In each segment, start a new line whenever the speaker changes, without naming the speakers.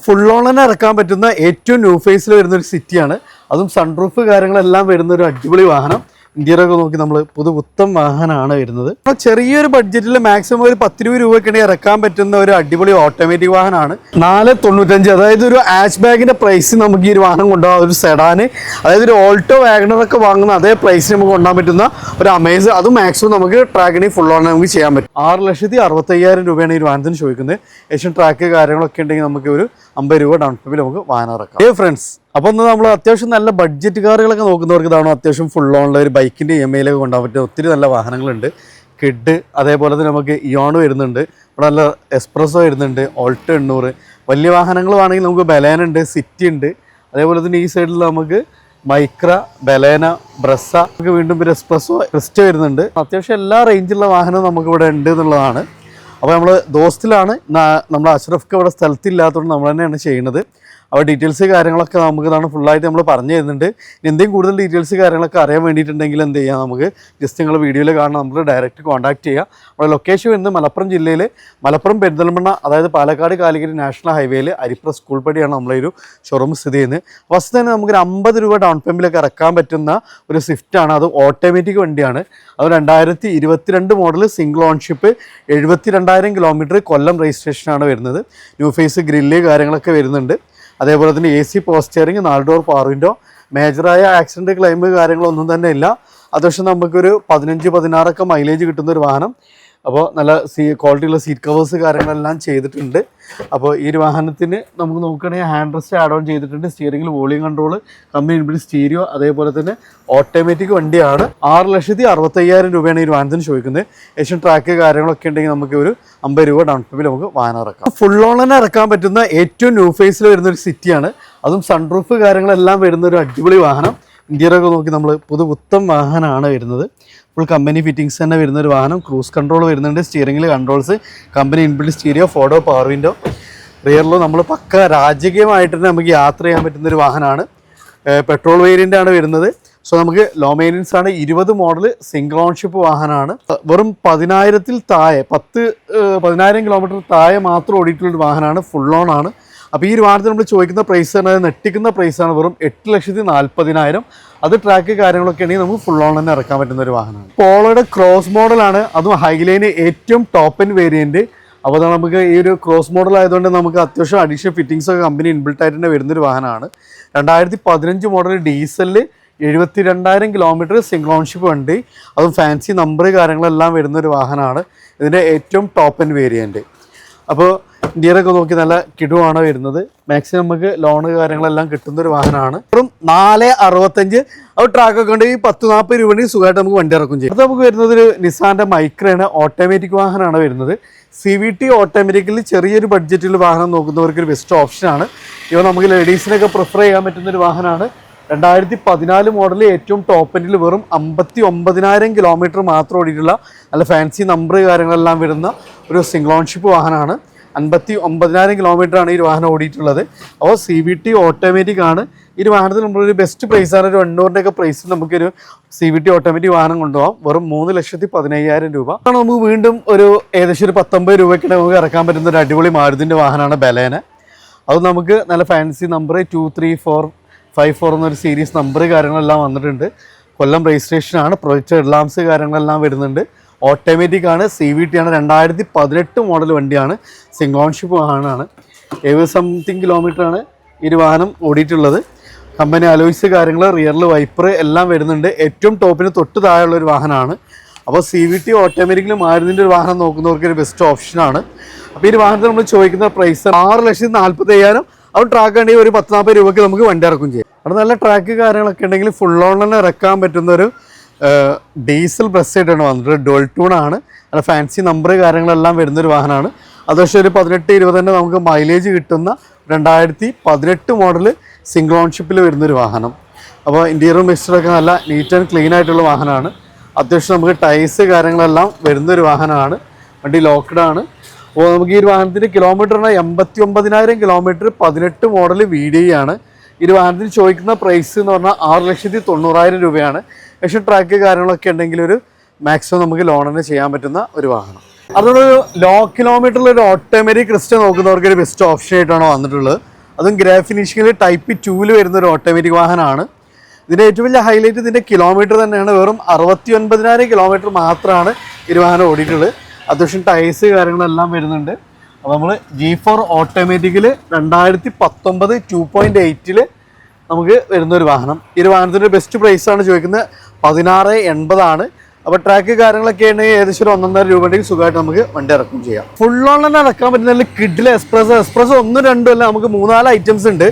Full on തന്നെ ഇറക്കാൻ പറ്റുന്ന ഏറ്റവും ന്യൂ ഫേസിൽ വരുന്ന ഒരു സിറ്റിയാണ്. അതും സൺറൂഫ് കാര്യങ്ങളെല്ലാം വരുന്ന ഒരു അടിപൊളി വാഹനം. ഇന്ത്യയിലൊക്കെ നോക്കി നമ്മൾ പുതുപുത്തൻ വാഹനമാണ് വരുന്നത്. അപ്പോൾ ചെറിയൊരു ബഡ്ജറ്റിൽ മാക്സിമം ഒരു 10-20 രൂപയ്ക്ക് ഇറക്കാൻ പറ്റുന്ന ഒരു അടിപൊളി ഓട്ടോമാറ്റിക് വാഹനമാണ്. 495, അതായത് ഒരു ആഷ് ബാഗിന്റെ പ്രൈസ് നമുക്ക് ഈ ഒരു വാഹനം കൊണ്ടുപോകാം. ഒരു സെഡാന്, അതായത് ഒരു ഓൾട്ടോ വാഗണറൊക്കെ വാങ്ങുന്ന അതേ പ്രൈസിന് നമുക്ക് കൊണ്ടുപോകാൻ പറ്റുന്ന ഒരു അമേസ്. അത് മാക്സിമം നമുക്ക് ട്രാക്കിന് ഫുൾ ഓൺ നമുക്ക് ചെയ്യാൻ പറ്റും. 6,65,000 രൂപയാണ് ഈ വാഹനത്തിന് ചോദിക്കുന്നത്. ഏഷ്യൻ ട്രാക്ക് കാര്യങ്ങളൊക്കെ ഉണ്ടെങ്കിൽ നമുക്ക് ഒരു 50 രൂപ ഡൗൺ പേയ്മെന്റിൽ നമുക്ക് വാഹനം ഇറക്കാം. ഫ്രണ്ട്സ്, അപ്പോൾ ഒന്ന് നമ്മൾ അത്യാവശ്യം നല്ല ബഡ്ജറ്റ് കാറുകളൊക്കെ നോക്കുന്നവർക്ക് ഇതാണ് അത്യാവശ്യം ഫുൾ ഓണുള്ള ഒരു ബൈക്കിൻ്റെ EMI കൊണ്ടുപോകാൻ പറ്റുന്ന ഒത്തിരി നല്ല വാഹനങ്ങളുണ്ട്. കിഡ്, അതേപോലെ തന്നെ നമുക്ക് ഇയോൺ വരുന്നുണ്ട്, ഇവിടെ നല്ല എക്സ്പ്രസോ വരുന്നുണ്ട്, ഓൾട്ടോ 800. വലിയ വാഹനങ്ങൾ വേണമെങ്കിൽ നമുക്ക് ബലേന ഉണ്ട്, സിറ്റി ഉണ്ട്. അതേപോലെ തന്നെ ഈ സൈഡിൽ നമുക്ക് മൈക്ര, ബലേന, ബ്രസ, നമുക്ക് വീണ്ടും ഒരു എക്സ്പ്രസോ ക്രിസ്റ്റ വരുന്നുണ്ട്. അത്യാവശ്യം എല്ലാ റേഞ്ചിലുള്ള വാഹനവും നമുക്ക് ഇവിടെ ഉണ്ട് എന്നുള്ളതാണ്. അപ്പോൾ നമ്മൾ ദോസ്തിലാണ്, നമ്മൾ അഷ്റഫ്ക്ക് ഇവിടെ സ്ഥലത്തില്ലാത്തതുകൊണ്ട് നമ്മൾ തന്നെയാണ് ചെയ്യുന്നത്. അപ്പോൾ ഡീറ്റെയിൽസ് കാര്യങ്ങളൊക്കെ നമുക്ക് ഇതാണ് ഫുള്ളായിട്ട് നമ്മൾ പറഞ്ഞു തരുന്നുണ്ട്. എന്തെങ്കിലും കൂടുതൽ ഡീറ്റെയിൽസ് കാര്യങ്ങളൊക്കെ അറിയാൻ വേണ്ടിയിട്ടുണ്ടെങ്കിൽ എന്ത് ചെയ്യാം, നമുക്ക് ജസ്റ്റ് നിങ്ങൾ വീഡിയോയിൽ കാണാൻ നമുക്ക് ഡയറക്റ്റ് കോൺടാക്ട് ചെയ്യാം. നമ്മുടെ ലൊക്കേഷൻ വരുന്നത് മലപ്പുറം ജില്ലയിൽ മലപ്പുറം പെരിന്തൽമണ്ണ, അതായത് പാലക്കാട് കാലിക്കറ്റ് നാഷണൽ ഹൈവേയിൽ അരിപ്ര സ്കൂൾ പടിയാണ് നമ്മളെ ഒരു ഷോറൂം സ്ഥിതി ചെയ്യുന്നത്. ഫസ്റ്റ് തന്നെ നമുക്കൊരു 50 രൂപ ഡൗൺ പേയ്മെൻറ്റിലൊക്കെ ഇറക്കാൻ പറ്റുന്ന ഒരു സ്വിഫ്റ്റാണ്. അത് ഓട്ടോമാറ്റിക് വണ്ടിയാണ്. അത് 2022 model single ownership, 72,000 kilometre, Kollam രജിസ്ട്രേഷനാണ് വരുന്നത്. ന്യൂ ഫേസ് ഗ്രില്ല് കാര്യങ്ങളൊക്കെ വരുന്നുണ്ട്. അതേപോലെ തന്നെ AC പോസ്റ്ററിങ്, 4 ഡോർ പവർ വിൻഡോ, മേജറായ ആക്സിഡൻറ്റ് ക്ലെയിം കാര്യങ്ങളൊന്നും തന്നെ ഇല്ല. അത്യാവശ്യം നമുക്കൊരു 15-16 മൈലേജ് കിട്ടുന്ന ഒരു വാഹനം. അപ്പോൾ നല്ല ക്വാളിറ്റിയുള്ള സീറ്റ് കവേഴ്സ് കാര്യങ്ങളെല്ലാം ചെയ്തിട്ടുണ്ട്. അപ്പോൾ ഈ ഒരു വാഹനത്തിന് നമുക്ക് നോക്കുകയാണെങ്കിൽ ഹാൻഡ് റെസ്റ്റ് ആഡ് ഓൺ ചെയ്തിട്ടുണ്ട്. സ്റ്റിയറിംഗിൽ volume control, company inbuilt stereo, അതേപോലെ തന്നെ ഓട്ടോമാറ്റിക് വണ്ടിയാണ്. 6,65,000 രൂപയാണ് ഈ വാഹനത്തിന് ചോദിക്കുന്നത്. ഏഷ്യൻ ട്രാക്ക് കാര്യങ്ങളൊക്കെ ഉണ്ടെങ്കിൽ നമുക്ക് ഒരു 50 രൂപ ഡൗൺ പേയ്മെൻറ്റിൽ നമുക്ക് വാഹനം ഇറക്കാം. ഫുൾ ഓൺ തന്നെ ഇറക്കാൻ പറ്റുന്ന ഏറ്റവും ന്യൂ ഫേസിൽ വരുന്ന ഒരു സിറ്റിയാണ്. അതും സൺറൂഫ് കാര്യങ്ങളെല്ലാം വരുന്ന ഒരു അടിപൊളി വാഹനം. ഇന്ത്യയിലൊക്കെ നോക്കി നമ്മൾ പുതുപുത്തൻ വാഹനമാണ് വരുന്നത്. ഫുൾ കമ്പനി ഫിറ്റിങ്സ് തന്നെ വരുന്ന ഒരു വാഹനം. ക്രൂസ് കൺട്രോൾ വരുന്നുണ്ട്, സ്റ്റിയറിംഗിൽ controls, company inbuilt stereo, 4 door power window. റിയറിലോ നമ്മൾ പക്ക രാജകീയമായിട്ട് തന്നെ നമുക്ക് യാത്ര ചെയ്യാൻ പറ്റുന്ന ഒരു വാഹനമാണ്. പെട്രോൾ വേരിയൻ്റ് ആണ് വരുന്നത്. സോ നമുക്ക് ലോ മെയിൻ്റനൻസ് ആണ്. 20 മോഡൽ സിംഗിൾ ഓൺഷിപ്പ് വാഹനമാണ്. വെറും 10,000 താഴെ 10,000 കിലോമീറ്റർ താഴെ മാത്രം ഓടിയിട്ടുള്ളൊരു വാഹനമാണ്. ഫുൾ ഓൺ ആണ്. അപ്പോൾ ഈ ഒരു വാഹനത്തിന് നമ്മൾ ചോദിക്കുന്ന പ്രൈസ് പറഞ്ഞാൽ നെട്ടിക്കുന്ന പ്രൈസാണ്. വെറും 8,40,000. അത് ട്രാക്ക് കാര്യങ്ങളൊക്കെ ഉണ്ടെങ്കിൽ നമുക്ക് ഫുൾ ഓൺ തന്നെ ഇറക്കാൻ പറ്റുന്ന ഒരു വാഹനമാണ്. പോളോയുടെ ക്രോസ് മോഡലാണ്, അതും ഹൈലൈന് ഏറ്റവും ടോപ്പ് എൻഡ് വേരിയൻറ്റ്. അപ്പോൾ നമുക്ക് ഈ ഒരു ക്രോസ് മോഡൽ ആയതുകൊണ്ട് നമുക്ക് അത്യാവശ്യം അഡീഷണൽ ഫിറ്റിങ്സ് ഒക്കെ കമ്പനി ഇൻബിൽട്ട് ആയിട്ട് തന്നെ വരുന്നൊരു വാഹനമാണ്. 2015 മോഡൽ ഡീസലിൽ 72,000 കിലോമീറ്റർ സിംഗിൾ ഓൺഷിപ്പ് വണ്ടി. അതും ഫാൻസി നമ്പർ കാര്യങ്ങളെല്ലാം വരുന്നൊരു വാഹനമാണ്. ഇതിൻ്റെ ഏറ്റവും ടോപ്പ് എൻഡ് വേരിയൻറ്റ്. അപ്പോൾ ഇന്ത്യയിലൊക്കെ നോക്കി നല്ല കിടുവാണ് വരുന്നത്. മാക്സിമം നമുക്ക് ലോണ് കാര്യങ്ങളെല്ലാം കിട്ടുന്നൊരു വാഹനമാണ്. വെറും 4,65. അത് ട്രാക്കൊക്കെ ഉണ്ട്. ഈ 10-40 രൂപ സുഖമായിട്ട് നമുക്ക് വണ്ടി ഇറക്കും ചെയ്യും. അത് നമുക്ക് വരുന്നത് ഒരു നിസാൻ്റെ മൈക്രയാണ്. ഓട്ടോമാറ്റിക് വാഹനമാണ് വരുന്നത്. CVT ഓട്ടോമാറ്റിക്കലി ചെറിയൊരു ബഡ്ജറ്റിൽ വാഹനം നോക്കുന്നവർക്ക് ഒരു ബെസ്റ്റ് ഓപ്ഷനാണ്. ഇവ നമുക്ക് ലേഡീസിനൊക്കെ പ്രിഫർ ചെയ്യാൻ പറ്റുന്നൊരു വാഹനമാണ്. 2014 മോഡൽ ഏറ്റവും ടോപ്പ് എൻഡിൽ വെറും 59,000 കിലോമീറ്റർ മാത്രം ഓടിയിട്ടുള്ള നല്ല ഫാൻസി നമ്പർ കാര്യങ്ങളെല്ലാം വരുന്ന ഒരു സിംഗിൾ ഓൺഷിപ്പ് വാഹനമാണ്. 59,000 കിലോമീറ്ററാണ് ഈ വാഹനം ഓടിയിട്ടുള്ളത്. അപ്പോൾ CVT ഓട്ടോമാറ്റിക് ആണ്. ഈ ഒരു വാഹനത്തിൽ നമ്മളൊരു ബെസ്റ്റ് പ്രൈസാണ്. ഒരു 800 പ്രൈസിൽ നമുക്കൊരു CVT ഓട്ടോമാറ്റിക് വാഹനം കൊണ്ടുപോകാം. വെറും 3,15,000 രൂപ. നമുക്ക് വീണ്ടും ഒരു ഏകദേശം ഒരു 19 രൂപയ്ക്ക് നമുക്ക് ഇറക്കാൻ പറ്റുന്ന ഒരു അടിപൊളി മാരുതിൻ്റെ വാഹനമാണ് ബലേന. അത് നമുക്ക് നല്ല ഫാൻസി നമ്പർ 23454 എന്നൊരു സീരീസ് നമ്പർ കാര്യങ്ങളെല്ലാം വന്നിട്ടുണ്ട്. കൊല്ലം രജിസ്ട്രേഷനാണ്. പ്രൊജക്ടർ ലാംസ് കാര്യങ്ങളെല്ലാം വരുന്നുണ്ട്. ഓട്ടോമാറ്റിക് ആണ്. CVT ആണ്. 2018 മോഡൽ വണ്ടിയാണ്. സിംഗിൾ ഓൺഷിപ്പ് വാഹനമാണ്. 70 കിലോമീറ്ററാണ് ഈ ഒരു വാഹനം ഓടിയിട്ടുള്ളത്. കമ്പനി അലോയ്സ് കാര്യങ്ങൾ, റിയറിൽ വൈപ്പർ എല്ലാം വരുന്നുണ്ട്. ഏറ്റവും ടോപ്പിന് തൊട്ട് താഴെയുള്ള ഒരു വാഹനമാണ്. അപ്പോൾ CVT ഓട്ടോമാറ്റിക്കലി മാരുതിൻ്റെ ഒരു വാഹനം നോക്കുന്നവർക്ക് ഒരു ബെസ്റ്റ് ഓപ്ഷനാണ്. അപ്പോൾ ഈ ഒരു വാഹനത്തിൽ നമ്മൾ ചോദിക്കുന്ന പ്രൈസ് 6,40,000. അത് ട്രാക്ക് ഉണ്ടെങ്കിൽ ഒരു 10-40 രൂപയ്ക്ക് നമുക്ക് വണ്ടി ഇറക്കും ചെയ്യാം. അവിടെ നല്ല ട്രാക്ക് കാര്യങ്ങളൊക്കെ ഉണ്ടെങ്കിൽ ഫുൾ ഓൺ തന്നെ ഇറക്കാൻ പറ്റുന്നൊരു ഡീസൽ ബസ് ആയിട്ടാണ് വന്നിട്ട്. ഡുവൽ ടൂണാണ്. നല്ല ഫാൻസി നമ്പർ കാര്യങ്ങളെല്ലാം വരുന്നൊരു വാഹനമാണ്. അത് പക്ഷേ ഒരു 18-20 തന്നെ നമുക്ക് മൈലേജ് കിട്ടുന്ന 2018 മോഡൽ സിംഗിൾ ഓൺഷിപ്പിൽ വരുന്നൊരു വാഹനം. അപ്പോൾ ഇൻറ്റീരിയറും എക്സ്റ്റീരിയറൊക്കെ നല്ല നീറ്റ് ആൻഡ് ക്ലീൻ ആയിട്ടുള്ള വാഹനമാണ്. അത്യാവശ്യം നമുക്ക് ടൈസ് കാര്യങ്ങളെല്ലാം വരുന്നൊരു വാഹനമാണ്. വണ്ടി ലോക്ക്ഡാണ്. അപ്പോൾ നമുക്ക് ഈ ഒരു വാഹനത്തിൻ്റെ കിലോമീറ്ററിന് 89,000 കിലോമീറ്റർ, 18 മോഡൽ VDI ആണ്. ഈ ഒരു വാഹനത്തിന് ചോദിക്കുന്ന പ്രൈസ് എന്ന് പറഞ്ഞാൽ 6,90,000 രൂപയാണ്. പക്ഷേ ട്രാക്ക് കാര്യങ്ങളൊക്കെ ഉണ്ടെങ്കിൽ ഒരു മാക്സിമം നമുക്ക് ലോൺ തന്നെ ചെയ്യാൻ പറ്റുന്ന ഒരു വാഹനം. അതൊരു ലോ കിലോമീറ്ററിൽ ഒരു ഓട്ടോമാറ്റിക് ക്രിസ്റ്റ നോക്കുന്നവർക്ക് ഒരു ബെസ്റ്റ് ഓപ്ഷൻ ആയിട്ടാണ് വന്നിട്ടുള്ളത്. അതും ഗ്രേ ഫിനിഷിങ്ങിൽ ടൈപ്പ് 2 വരുന്ന ഒരു ഓട്ടോമാറ്റിക് വാഹനമാണ്. ഇതിൻ്റെ ഏറ്റവും വലിയ ഹൈലൈറ്റ് ഇതിൻ്റെ കിലോമീറ്റർ തന്നെയാണ്. വെറും 69,000 കിലോമീറ്റർ മാത്രമാണ് ഈ വാഹനം ഓടിയിട്ടുള്ളത്. അത്യാവശ്യം ടയേഴ്സ് കാര്യങ്ങളെല്ലാം വരുന്നുണ്ട്. അപ്പോൾ നമ്മൾ G4 ഓട്ടോമാറ്റിക്കിൽ 2019 2.8 നമുക്ക് വരുന്നൊരു വാഹനം. ഈ ഒരു വാഹനത്തിൻ്റെ ബെസ്റ്റ് പ്രൈസാണ് ചോദിക്കുന്നത് 16,80 അപ്പോൾ ട്രാക്ക് കാര്യങ്ങളൊക്കെ ആണെങ്കിൽ ഏകദേശം ഒരു 1.5 രൂപ ഉണ്ടെങ്കിൽ സുഖമായിട്ട് നമുക്ക് വണ്ടി ഇറക്കും ചെയ്യാം. ഫുൾ ഓൺ തന്നെ ഇറക്കാൻ പറ്റുന്ന കിഡിലെ എക്സ്പ്രസ് 1, 2 അല്ല, നമുക്ക് 3-4 ഐറ്റംസ് ഉണ്ട്.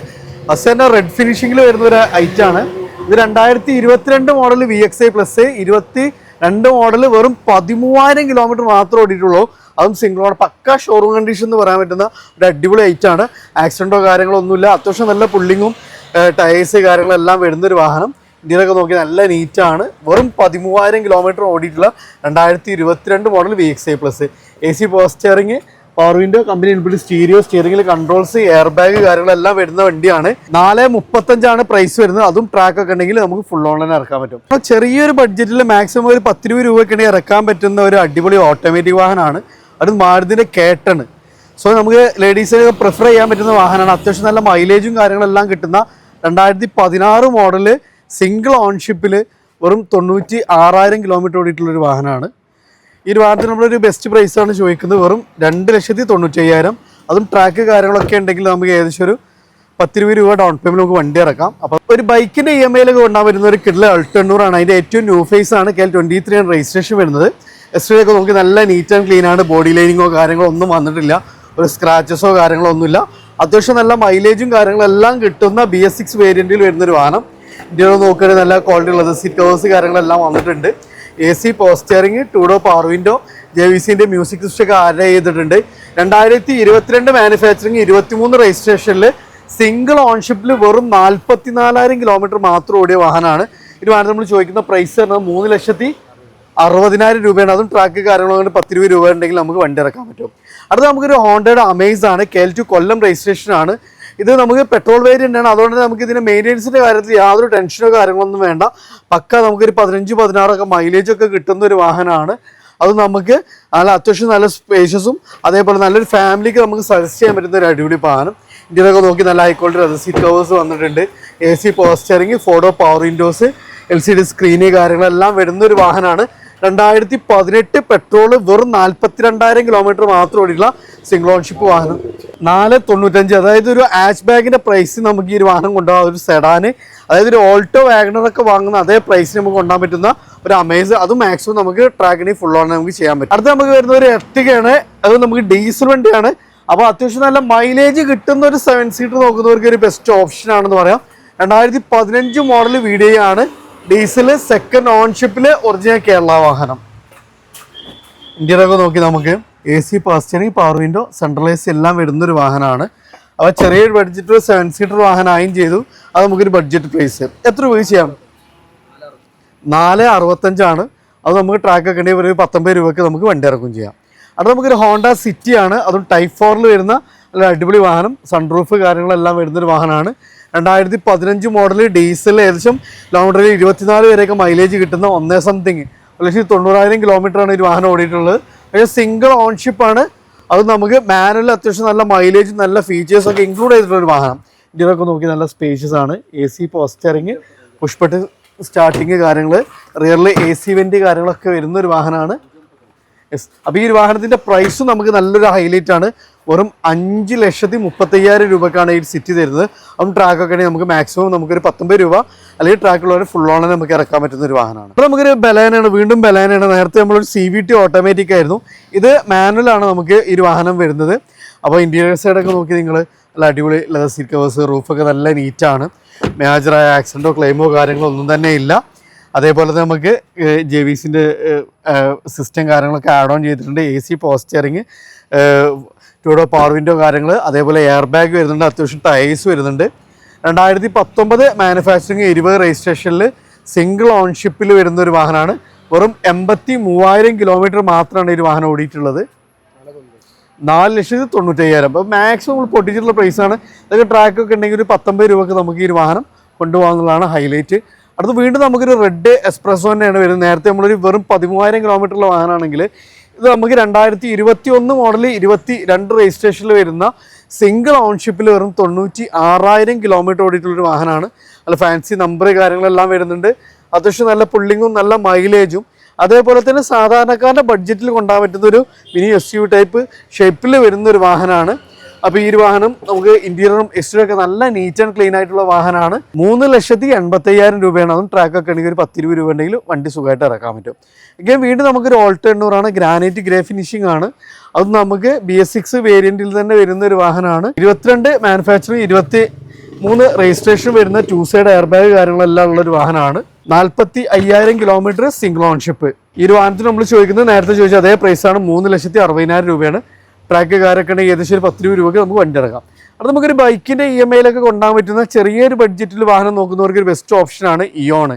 ഫസ്റ്റ് തന്നെ റെഡ് ഫിനിഷിങ്ങിൽ വരുന്ന ഒരു ഐറ്റമാണ്. ഇത് 2022 മോഡൽ VXi പ്ലസ് 22 മോഡൽ വെറും 13,000 കിലോമീറ്റർ മാത്രം ഓടിയിട്ടുള്ളൂ. അതും സിംഗിൾ ഓൺ പക്ക ഷോറൂം കണ്ടീഷൻ എന്ന് പറയാൻ പറ്റുന്ന ഒരു അടിപൊളി ഐറ്റാണ്. ആക്സിഡൻറ്റോ കാര്യങ്ങളോ ഒന്നുമില്ല. അത്യാവശ്യം നല്ല പുള്ളിങ്ങും ടയേഴ്സ് കാര്യങ്ങളെല്ലാം വരുന്നൊരു വാഹനം. ഇന്ത്യയിലൊക്കെ നോക്കി നല്ല നീറ്റാണ്. വെറും 13,000 കിലോമീറ്റർ ഓടിയിട്ടുള്ള 2022 model VXi plus. AC power steering, power window, company inbuilt stereo, സ്റ്റിയറിംഗിൽ കൺട്രോൾസ്, എയർ ബാഗ് കാര്യങ്ങളെല്ലാം വരുന്ന വണ്ടിയാണ്. 4,35 പ്രൈസ് വരുന്നത്. അതും ട്രാക്ക് ഒക്കെ ഉണ്ടെങ്കിൽ നമുക്ക് ഫുൾ ഓൺലൈൻ ഇറക്കാൻ പറ്റും. അപ്പോൾ ചെറിയൊരു ബഡ്ജറ്റിൽ മാക്സിമം ഒരു 10 രൂപയ്ക്ക് ഇറക്കാൻ പറ്റുന്ന ഒരു അടിപൊളി ഓട്ടോമാറ്റിക് വാഹനമാണ്. അത് മാരുതിൻ്റെ കേട്ടണ്. സോ നമുക്ക് ലേഡീസിനൊക്കെ പ്രിഫർ ചെയ്യാൻ പറ്റുന്ന വാഹനമാണ്. അത്യാവശ്യം നല്ല മൈലേജും കാര്യങ്ങളെല്ലാം കിട്ടുന്ന 2016 മോഡല് സിംഗിൾ ഓൺഷിപ്പിൽ വെറും 96,000 കിലോമീറ്റർ ഓടിയിട്ടുള്ളൊരു വാഹനമാണ്. ഈ ഒരു വാഹനത്തിന് നമ്മളൊരു ബെസ്റ്റ് പ്രൈസാണ് ചോദിക്കുന്നത്. വെറും 2,95,000. അതും ട്രാക്ക് കാര്യങ്ങളൊക്കെ ഉണ്ടെങ്കിൽ നമുക്ക് ഏകദേശം ഒരു 10 രൂപ ഡൗൺ പേയ്മെന്റ് നമുക്ക് വണ്ടി ഇറക്കാം. അപ്പോൾ ഒരു ബൈക്കിൻ്റെ EMIയിലൊക്കെ കൊണ്ടാൻ വരുന്ന ഒരു കിഡിലെ അൾട്ടണ്ണൂർ ആണ്. അതിൻ്റെ ഏറ്റവും ന്യൂ ഫേസ് ആണ്. KL 23 ആണ് രജിസ്ട്രേഷൻ വരുന്നത്. എക്സ്ട്രയൊക്കെ നമുക്ക് നല്ല നീറ്റ് ആൻഡ് ക്ലീൻ ആണ്. ബോഡി ലൈനിങ്ങോ കാര്യങ്ങളോ ഒന്നും വന്നിട്ടില്ല. ഒരു സ്ക്രാച്ചസോ കാര്യങ്ങളോ ഒന്നുമില്ല. അത്യാവശ്യം നല്ല മൈലേജും കാര്യങ്ങളെല്ലാം കിട്ടുന്ന BS6 വേരിയൻറ്റിൽ വരുന്നൊരു വാഹനം. ഇന്ത്യയിൽ നോക്കുകയാണെങ്കിൽ നല്ല ക്വാളിറ്റി ഉള്ളത്. സീറ്റ് കവേഴ്സ് കാര്യങ്ങളെല്ലാം വന്നിട്ടുണ്ട്. AC power steering, 2 door power window, JVCൻ്റെ മ്യൂസിക് സിസ്റ്റം ഒക്കെ ആഡ് ചെയ്തിട്ടുണ്ട്. 2022 മാനുഫാക്ചറിങ്, 23 രജിസ്ട്രേഷനിൽ സിംഗിൾ ഓൺഷിപ്പിൽ വെറും 44,000 കിലോമീറ്റർ മാത്രം ഓടിയ വാഹനമാണ്. ഇത് വാഹനം നമ്മൾ ചോദിക്കുന്ന പ്രൈസ് പറഞ്ഞാൽ 3,60,000 രൂപയാണ്. അതും ട്രാക്ക് കാര്യങ്ങളോ 10 രൂപ ഉണ്ടെങ്കിൽ നമുക്ക് വണ്ടി ഇറക്കാൻ പറ്റും. അടുത്ത നമുക്കൊരു ഹോണ്ടയുടെ അമേസ് ആണ്. KL 2 കൊല്ലം രജിസ്ട്രേഷൻ ആണ്. ഇത് നമുക്ക് പെട്രോൾ വേരിയൻ്റ് ആണ്. അതുകൊണ്ട് നമുക്ക് ഇതിന് മെയിൻ്റെനൻസിൻ്റെ കാര്യത്തിൽ യാതൊരു ടെൻഷനോ കാര്യങ്ങളൊന്നും വേണ്ട. പക്ക നമുക്കൊരു 15-16 മൈലേജ് ഒക്കെ കിട്ടുന്ന ഒരു വാഹനമാണ്. അത് നമുക്ക് അത്യാവശ്യം നല്ല സ്പേഷ്യസും അതേപോലെ നല്ലൊരു ഫാമിലിക്ക് നമുക്ക് സജസ്റ്റ് ചെയ്യാൻ പറ്റുന്ന ഒരു അടിപൊളി വാഹനം. ഇന്ത്യയിലൊക്കെ നോക്കി നല്ല high quality leather seat covers വന്നിട്ടുണ്ട്. AC power steering, 4 door power Windows, LCD screen കാര്യങ്ങളെല്ലാം വരുന്നൊരു വാഹനമാണ്. 2018 പെട്രോൾ വെറും 42,000 കിലോമീറ്റർ മാത്രം ഓടിയിട്ടുള്ള സിംഗിൾ ഓൺഷിപ്പ് വാഹനം. 4,95. അതായത് ഒരു ആഷ് ബാഗിൻ്റെ പ്രൈസ് നമുക്ക് ഈ ഒരു വാഹനം കൊണ്ടുപോകാം. ഒരു സെഡാന്, അതായത് ഒരു ഓൾട്ടോ വാഗണറൊക്കെ വാങ്ങുന്ന അതേ പ്രൈസിന് നമുക്ക് കൊണ്ടുപോകാൻ പറ്റുന്ന ഒരു അമേസ്. അത് മാക്സിമം നമുക്ക് ട്രാക്കിന് ഫുൾ ഓൺ നമുക്ക് ചെയ്യാൻ പറ്റും. അടുത്ത നമുക്ക് വരുന്ന ഒരു എർട്ടിഗയാണ്. അത് നമുക്ക് ഡീസൽ വണ്ടിയാണ്. അപ്പോൾ അത്യാവശ്യം നല്ല മൈലേജ് കിട്ടുന്ന ഒരു 7 സീറ്റർ നോക്കുന്നവർക്ക് ഒരു ബെസ്റ്റ് ഓപ്ഷൻ ആണെന്ന് പറയാം. 2015 മോഡൽ VDI ആണ്. ഡീസൽ, സെക്കൻഡ് ഓൺഷിപ്പിൽ, ഒറിജിനൽ കേരള വാഹനം. ഇന്ത്യയിലൊക്കെ നോക്കി നമുക്ക് AC power steering, power window, central AC എല്ലാം വരുന്നൊരു വാഹനമാണ്. അപ്പോൾ ചെറിയൊരു ബഡ്ജറ്റ് 7 സീറ്റർ വാഹനമായും ചെയ്തു. അത് നമുക്കൊരു ബഡ്ജറ്റ് പ്രൈസ് എത്ര രൂപ ചെയ്യാം? 4,65 അത് നമുക്ക് ട്രാക്ക് ഒക്കെ ഉണ്ടെങ്കിൽ ഒരു 19 രൂപയ്ക്ക് നമുക്ക് വണ്ടി ഇറക്കും ചെയ്യാം. അത് നമുക്കൊരു ഹോണ്ട സിറ്റി ആണ്. അതും ടൈപ്പ് 4 വരുന്ന നല്ല അടിപൊളി വാഹനം. സൺറൂഫ് കാര്യങ്ങളെല്ലാം വരുന്നൊരു വാഹനമാണ്. 2015 മോഡൽ ഡീസൽ, ഏകദേശം കിലോമീറ്ററിൽ 24 വരെയൊക്കെ മൈലേജ് കിട്ടുന്ന 1,90,000 കിലോമീറ്ററാണ് ഈ വാഹനം ഓടിയിട്ടുള്ളത്. പക്ഷേ സിംഗിൾ ഓൺഷിപ്പാണ്. അത് നമുക്ക് മാനുവൽ അത്യാവശ്യം നല്ല മൈലേജ്, നല്ല ഫീച്ചേഴ്സൊക്കെ ഇൻക്ലൂഡ് ചെയ്തിട്ടുള്ളൊരു വാഹനം. ഇതിലൊക്കെ നോക്കി നല്ല സ്പേഷ്യസ് ആണ്. AC പവർ സ്റ്റിയറിംഗ്, പുഷ്പട്ട് സ്റ്റാർട്ടിങ് കാര്യങ്ങൾ, റിയറിൽ AC വെൻറ്റ് കാര്യങ്ങളൊക്കെ വരുന്നൊരു വാഹനമാണ്. അപ്പോൾ ഈ ഒരു വാഹനത്തിൻ്റെ പ്രൈസും നമുക്ക് നല്ലൊരു ഹൈലൈറ്റ് ആണ്. വെറും 5,35,000 രൂപക്കാണ് ഈ സിറ്റി തരുന്നത്. അപ്പം ട്രാക്കൊക്കെ ആണെങ്കിൽ നമുക്ക് മാക്സിമം നമുക്കൊരു 19 രൂപ അല്ലെങ്കിൽ ട്രാക്കുള്ളവർ ഫുൾ ഓൺ നമുക്ക് ഇറക്കാൻ പറ്റുന്ന ഒരു വാഹനമാണ്. അപ്പോൾ നമുക്കൊരു ബലാനയാണ്, വീണ്ടും ബലാനയാണ്. നേരത്തെ നമ്മളൊരു CVT ഓട്ടോമാറ്റിക് ആയിരുന്നു. ഇത് മാനുവലാണ് നമുക്ക് ഈ ഒരു വാഹനം വരുന്നത്. അപ്പോൾ ഇന്റീരിയർ സൈഡൊക്കെ നോക്കി നിങ്ങൾ നല്ല അടിപൊളി ലെതർ സീറ്റ് കവേഴ്സ്, റൂഫൊക്കെ നല്ല നീറ്റാണ്. മേജറായ ആക്സിഡൻറ്റോ ക്ലെയിമോ കാര്യങ്ങളോ ഒന്നും തന്നെ ഇല്ല. അതേപോലെ തന്നെ നമുക്ക് JVCൻ്റെ സിസ്റ്റം കാര്യങ്ങളൊക്കെ ആഡ് ഓൺ ചെയ്തിട്ടുണ്ട്. AC power steering, 2 door power window കാര്യങ്ങൾ, അതേപോലെ എയർ ബാഗ് വരുന്നുണ്ട്. അത്യാവശ്യം ടയേഴ്സ് വരുന്നുണ്ട്. 2019 മാനുഫാക്ചറിങ്, 20 രജിസ്ട്രേഷനിൽ സിംഗിൾ ഓൺഷിപ്പിൽ വരുന്നൊരു വാഹനമാണ്. വെറും 83,000 കിലോമീറ്റർ മാത്രമാണ് ഈ ഒരു വാഹനം ഓടിയിട്ടുള്ളത്. 4,95,000. അപ്പോൾ മാക്സിമം നമ്മൾ പൊട്ടിച്ചിട്ടുള്ള പ്രൈസാണ്. ഇതൊക്കെ ട്രാക്കൊക്കെ ഉണ്ടെങ്കിൽ ഒരു 19 രൂപക്ക് നമുക്ക് ഈ ഒരു വാഹനം കൊണ്ടുപോകാന്നുള്ളതാണ് ഹൈലൈറ്റ്. അടുത്ത് വീണ്ടും നമുക്കൊരു റെഡ് എക്സ്പ്രസോ തന്നെയാണ് വരുന്നത്. നേരത്തെ നമ്മളൊരു വെറും 13,000 കിലോമീറ്ററുള്ള വാഹനമാണെങ്കിൽ ഇത് നമുക്ക് 2021 മോഡൽ 22 രജിസ്ട്രേഷനിൽ വരുന്ന സിംഗിൾ ഓൺഷിപ്പിൽ വെറും 96,000 കിലോമീറ്റർ ഓടിയിട്ടുള്ളൊരു വാഹനമാണ്. നല്ല ഫാൻസി നമ്പർ കാര്യങ്ങളെല്ലാം വരുന്നുണ്ട്. അത്യാവശ്യം നല്ല പുള്ളിങ്ങും നല്ല മൈലേജും അതേപോലെ തന്നെ സാധാരണക്കാരുടെ ബഡ്ജറ്റിൽ കൊണ്ടുപോകാൻ പറ്റുന്ന ഒരു മിനി SUV ടൈപ്പ് ഷേപ്പിൽ വരുന്ന ഒരു വാഹനമാണ്. അപ്പോൾ ഈ ഒരു വാഹനം നമുക്ക് ഇന്റീരിയറും എക്സ്റ്റീരിയറും ഒക്കെ നല്ല നീറ്റ് ആൻഡ് ക്ലീൻ ആയിട്ടുള്ള വാഹനമാണ്. 3,85,000 രൂപയാണ്. അതും ട്രാക്കൊക്കെ ഉണ്ടെങ്കിൽ ഒരു 10-20 രൂപ ഉണ്ടെങ്കിൽ വണ്ടി സുഖമായിട്ട് ഇറക്കാൻ പറ്റും. ഇങ്ങനെ വീണ്ടും നമുക്കൊരു ഓൾട്ടോ 800 ആണ്. ഗ്രാനൈറ്റ് ഗ്രേ ഫിനിഷിംഗ് ആണ്. അത് നമുക്ക് BS6 വേരിയന്റിൽ തന്നെ വരുന്ന ഒരു വാഹനമാണ്. 22 മാനുഫാക്ചറിങ് 23 രജിസ്ട്രേഷൻ വരുന്ന 2 സൈഡ് എയർ ബാഗ് കാര്യങ്ങളെല്ലാം ഉള്ള ഒരു വാഹനമാണ്. 45,000 കിലോമീറ്റർ സിംഗിൾ ഓൺഷിപ്പ്. ഈ ഒരു വാഹനത്തിന് നമ്മൾ ചോദിക്കുന്നത് നേരത്തെ ചോദിച്ച അതേ പ്രൈസാണ്. 3,60,000 രൂപയാണ്. ട്രാക്ക് കാരൊക്കെ ഉണ്ടെങ്കിൽ ഏകദേശം ഒരു 10-20 രൂപയ്ക്ക് നമുക്ക് വണ്ടി ഇറക്കാം. അത് നമുക്കൊരു ബൈക്കിൻ്റെ EMIയിലൊക്കെ കൊണ്ടുപോകാൻ പറ്റുന്ന ചെറിയൊരു ബഡ്ജറ്റിൽ വാഹനം നോക്കുന്നവർക്ക് ഒരു ബെസ്റ്റ് ഓപ്ഷനാണ് ഇയോൺ.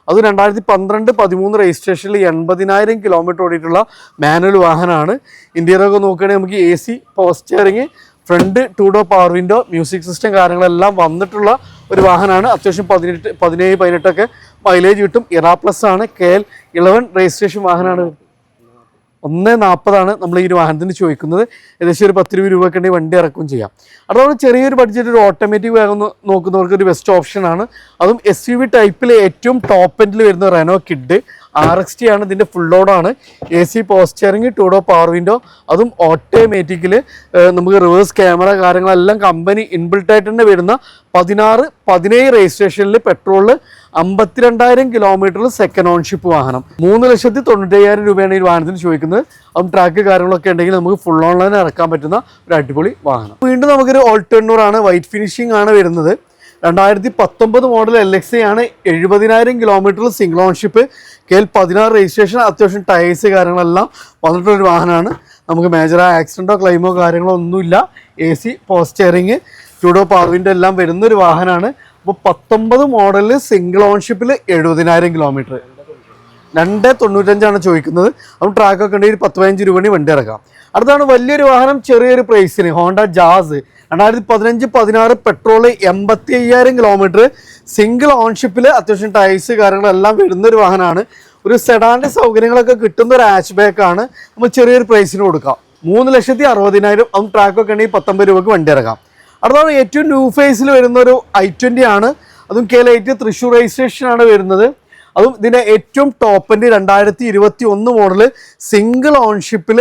അത് 2012-13 രജിസ്ട്രേഷനിൽ 80,000 കിലോമീറ്റർ ഓടിയിട്ടുള്ള മാനുവൽ വാഹനമാണ്. ഇന്റീരിയറൊക്കെ നോക്കുകയാണെങ്കിൽ നമുക്ക് AC, power steering, front 2 door power window, music system കാര്യങ്ങളെല്ലാം വന്നിട്ടുള്ള ഒരു വാഹനമാണ്. അത്യാവശ്യം 17-18 മൈലേജ് കിട്ടും. ഇറ പ്ലസ് ആണ്. KL 11 രജിസ്ട്രേഷൻ വാഹനമാണ്. 1,40,000 നമ്മൾ ഈ ഒരു വാഹനത്തിന് ചോദിക്കുന്നത്. ഏകദേശം ഒരു 10-20 രൂപയ്ക്ക് ഉണ്ടെങ്കിൽ വണ്ടി ഇറക്കുകയും ചെയ്യാം. അതുകൊണ്ട് ചെറിയൊരു ബഡ്ജറ്റ് ഒരു ഓട്ടോമാറ്റിക് വാഹനം നോക്കുന്നവർക്ക് ഒരു ബെസ്റ്റ് ഓപ്ഷനാണ്. അതും SUV ടൈപ്പിൽ ഏറ്റവും ടോപ്പ് എൻഡിൽ വരുന്ന റെനോ കിഡ് RXT ആണ്. ഇതിൻ്റെ ഫുൾ ലോഡാണ്. AC, power steering, 2 door power window, അതും ഓട്ടോമാറ്റിക്കിൽ നമുക്ക് റിവേഴ്സ് ക്യാമറ കാര്യങ്ങളെല്ലാം കമ്പനി ഇൻബിൽട്ടായിട്ട് തന്നെ വരുന്ന 16-17 രജിസ്ട്രേഷനിൽ പെട്രോളിൽ 52,000 കിലോമീറ്ററിൽ സെക്കൻഡ് ഓൺഷിപ്പ് വാഹനം. 3,95,000 രൂപയാണ് ഈ വാഹനത്തിന് ചോദിക്കുന്നത്. അതും ട്രാക്ക് കാര്യങ്ങളൊക്കെ ഉണ്ടെങ്കിൽ നമുക്ക് ഫുൾ ഓൺലൈൻ ഇറക്കാൻ പറ്റുന്ന ഒരു അടിപൊളി വാഹനം. വീണ്ടും നമുക്കൊരു ഓൾട്ടോ 800 ആണ്. വൈറ്റ് ഫിനിഷിംഗ് ആണ് വരുന്നത്. 2019 മോഡൽ LXi ആണ്. 70,000 കിലോമീറ്ററിൽ സിംഗിൾ ഓൺഷിപ്പ്. KL 16 registration. അത്യാവശ്യം ടയേഴ്സ് കാര്യങ്ങളെല്ലാം വന്നിട്ടുള്ളൊരു വാഹനമാണ്. നമുക്ക് മേജറായ ആക്സിഡൻറ്റോ ക്ലെയിമോ കാര്യങ്ങളോ ഒന്നുമില്ല. AC, power steering, 2 door power window എല്ലാം വരുന്നൊരു വാഹനമാണ്. അപ്പോൾ 19 മോഡലിൽ സിംഗിൾ ഓൺഷിപ്പിൽ 70,000 കിലോമീറ്റർ. 2,95 ചോദിക്കുന്നത്. അപ്പം ട്രാക്കൊക്കെ ഉണ്ടെങ്കിൽ 10-15 രൂപ വണ്ടി ഇറക്കാം. അടുത്താണ് വലിയൊരു വാഹനം ചെറിയൊരു പ്രൈസിന് Honda Jazz. 2015-16 petrol 85,000 kilometre single ഓൺഷിപ്പിൽ അത്യാവശ്യം ടയേഴ്സ് കാര്യങ്ങളെല്ലാം വരുന്നൊരു വാഹനമാണ്. ഒരു സെഡാൻ്റെ സൗകര്യങ്ങളൊക്കെ കിട്ടുന്ന ഒരു ഹാച്ച് ബാക്ക് ആണ്. നമ്മൾ ചെറിയൊരു പ്രൈസിന് കൊടുക്കാം. 3,60,000. അതും ട്രാക്കൊക്കെ ഉണ്ടെങ്കിൽ 19 രൂപയ്ക്ക് വണ്ടി ഇറക്കാം. അടുത്താണ് ഏറ്റവും ന്യൂ ഫേസിൽ വരുന്ന ഒരു i20 ആണ്. അതും KL 8 തൃശ്ശൂർ രജിസ്ട്രേഷൻ ആണ് വരുന്നത്. അതും ഇതിൻ്റെ ഏറ്റവും top end 2021 model single ഓൺഷിപ്പിൽ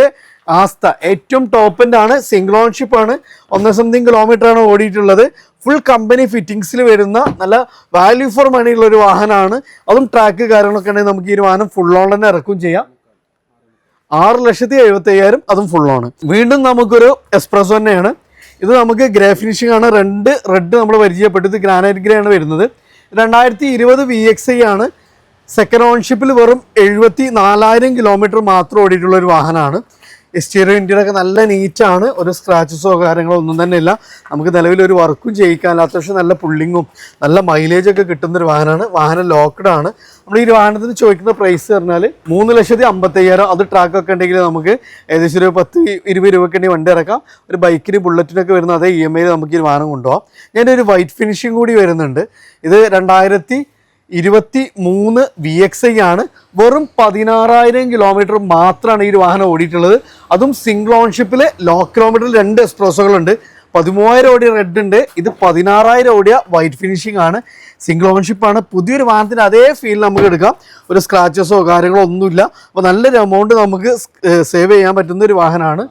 Aastha ഏറ്റവും ടോപ്പ് എൻഡ് ആണ്. സിംഗിൾ ഓൺഷിപ്പ് ആണ്. 1 കിലോമീറ്റർ ആണ് ഓടിയിട്ടുള്ളത്. ഫുൾ കമ്പനി ഫിറ്റിങ്സിൽ വരുന്ന നല്ല വാല്യൂ ഫോർ മണി ഉള്ള ഒരു വാഹനമാണ്. അതും ട്രാക്ക് കാര്യങ്ങളൊക്കെ ഉണ്ടെങ്കിൽ നമുക്ക് ഈ ഒരു വാഹനം ഫുൾ ഓൺ തന്നെ ഇറക്കുകയും ചെയ്യാം. 6,70,000. അതും ഫുൾ ഓൺ. വീണ്ടും നമുക്കൊരു എക്സ്പ്രസ് തന്നെയാണ്. ഇത് നമുക്ക് ഗ്രേ ഫിനിഷിംഗ് ആണ്. റെഡ് നമ്മൾ പരിചയപ്പെട്ടത് ഗ്രാനൈറ്റ് ഗ്രേ ആണ് വരുന്നത്. 2020 VXi ആണ്. സെക്കൻഡ് ഓൺഷിപ്പിൽ വെറും 74,000 കിലോമീറ്റർ മാത്രം ഓടിയിട്ടുള്ള ഒരു വാഹനമാണ്. എക്സ്റ്റീരിയർ ഇന്റീരിയറൊക്കെ നല്ല നീറ്റാണ്. ഒരു സ്ക്രാച്ചസോ കാര്യങ്ങളോ ഒന്നും തന്നെ ഇല്ല. നമുക്ക് നിലവിലൊരു വർക്കും ചെയ്യിക്കാനില്ല. അത്യാവശ്യം നല്ല പുള്ളിങ്ങും നല്ല മൈലേജൊക്കെ കിട്ടുന്നൊരു വാഹനമാണ്. വാഹനം ലോക്ക്ഡ് ആണ്. നമ്മൾ ഈ ഒരു വാഹനത്തിന് ചോദിക്കുന്ന പ്രൈസ് പറഞ്ഞാൽ 3,55,000. അത് ട്രാക്കൊക്കെ ഉണ്ടെങ്കിൽ നമുക്ക് ഏകദേശം ഒരു 10-20 രൂപയ്ക്ക് ഉണ്ടെങ്കിൽ വണ്ടി ഇറക്കാം. ഒരു ബൈക്കിന് ബുള്ളറ്റിനൊക്കെ വരുന്ന അതേ EMIയിൽ നമുക്ക് ഈ വാഹനം കൊണ്ടുപോകാം. ഞാനൊരു ഒരു വൈറ്റ് ഫിനിഷിംഗ് കൂടി വരുന്നുണ്ട്. ഇത് 2023 VXi ആണ്. വെറും 16,000 കിലോമീറ്റർ മാത്രമാണ് ഈ ഒരു വാഹനം ഓടിയിട്ടുള്ളത്. അതും സിംഗിൾ ഓൺഷിപ്പിൽ ലോ കിലോമീറ്ററിൽ 2 എക്സ്പ്രസ്സുകളുണ്ട്. 13,000 ഓടിയ റെഡ് ഉണ്ട്. ഇത് 16,000 ഓടിയ വൈറ്റ് ഫിനിഷിംഗ് ആണ്. സിംഗിൾ ഓൺഷിപ്പാണ്. പുതിയൊരു വാഹനത്തിന് അതേ ഫീൽ നമുക്ക് എടുക്കാം. ഒരു സ്ക്രാച്ചസോ കാര്യങ്ങളോ ഒന്നുമില്ല. അപ്പോൾ നല്ലൊരു എമൗണ്ട് നമുക്ക് സേവ് ചെയ്യാൻ പറ്റുന്ന ഒരു വാഹനമാണ്.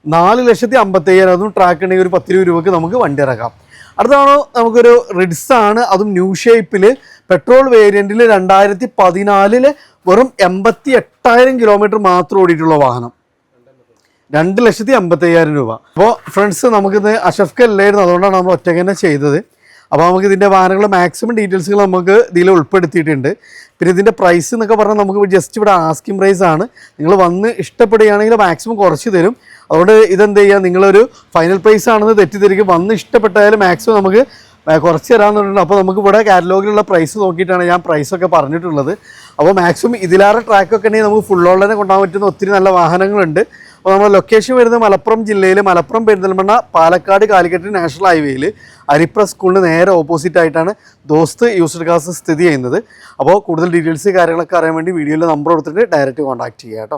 4,55,000. അതും ട്രാക്ക് ഉണ്ടെങ്കിൽ ഒരു 10-20 രൂപയ്ക്ക് നമുക്ക് വണ്ടി ഇറക്കാം. അടുത്താണ് നമുക്കൊരു റിഡ്സ് ആണ്. അതും ന്യൂ ഷേപ്പിൽ പെട്രോൾ വേരിയന്റിൽ 2014 വെറും 88,000 കിലോമീറ്റർ മാത്രം ഓടിയിട്ടുള്ള വാഹനം. 2,55,000 രൂപ. അപ്പോൾ ഫ്രണ്ട്സ്, നമുക്കിത് അഷഫ്ക അല്ലായിരുന്നു, അതുകൊണ്ടാണ് നമ്മൾ ഒറ്റയ്ക്ക് തന്നെ ചെയ്തത്. അപ്പോൾ നമുക്ക് ഇതിൻ്റെ വാഹനങ്ങളുടെ മാക്സിമം ഡീറ്റെയിൽസുകൾ നമുക്ക് ഇതിൽ ഉൾപ്പെടുത്തിയിട്ടുണ്ട്. പിന്നെ ഇതിൻ്റെ പ്രൈസ് എന്നൊക്കെ പറഞ്ഞാൽ നമുക്ക് ജസ്റ്റ് ഇവിടെ ആസ്കിംഗ് പ്രൈസ് ആണ്. നിങ്ങൾ വന്ന് ഇഷ്ടപ്പെടുകയാണെങ്കിൽ മാക്സിമം കുറച്ച് തരും. അതുകൊണ്ട് ഇതെന്ത് ചെയ്യുക, നിങ്ങളൊരു ഫൈനൽ പ്രൈസ് ആണെന്ന് തെറ്റിദ്ധരിക്കും. വന്ന് ഇഷ്ടപ്പെട്ടായാലും മാക്സിമം നമുക്ക് കുറച്ച് തരാമെന്നുണ്ട്. അപ്പോൾ നമുക്ക് ഇവിടെ കാറ്റലോഗിലുള്ള പ്രൈസ് നോക്കിയിട്ടാണ് ഞാൻ പ്രൈസൊക്കെ പറഞ്ഞിട്ടുള്ളത്. അപ്പോൾ മാക്സിമം ഇതിലേറെ ട്രാക്കൊക്കെ ഉണ്ടെങ്കിൽ നമുക്ക് ഫുൾ ഓൺലൈനെ കൊണ്ടുപോകാൻ പറ്റുന്ന ഒത്തിരി നല്ല വാഹനങ്ങളുണ്ട്. അപ്പോൾ നമ്മുടെ ലൊക്കേഷൻ വരുന്നത് മലപ്പുറം ജില്ലയിൽ മലപ്പുറം പെരിന്തൽമണ്ണ പാലക്കാട് കാലിക്കറ്റ് നാഷണൽ ഹൈവേയിൽ അരിപ്ര സ്കൂളിന് നേരെ ഓപ്പോസിറ്റ് ആയിട്ടാണ് ദോസ്ത് യൂസ്ഡ് കാർസ് സ്ഥിതി ചെയ്യുന്നത്. അപ്പോൾ കൂടുതൽ ഡീറ്റെയിൽസ് കാര്യങ്ങളൊക്കെ അറിയാൻ വേണ്ടി വീഡിയോയിൽ നമ്പർ കൊടുത്തിട്ട് ഡയറക്റ്റ് കോൺടാക്ട് ചെയ്യുക കേട്ടോ.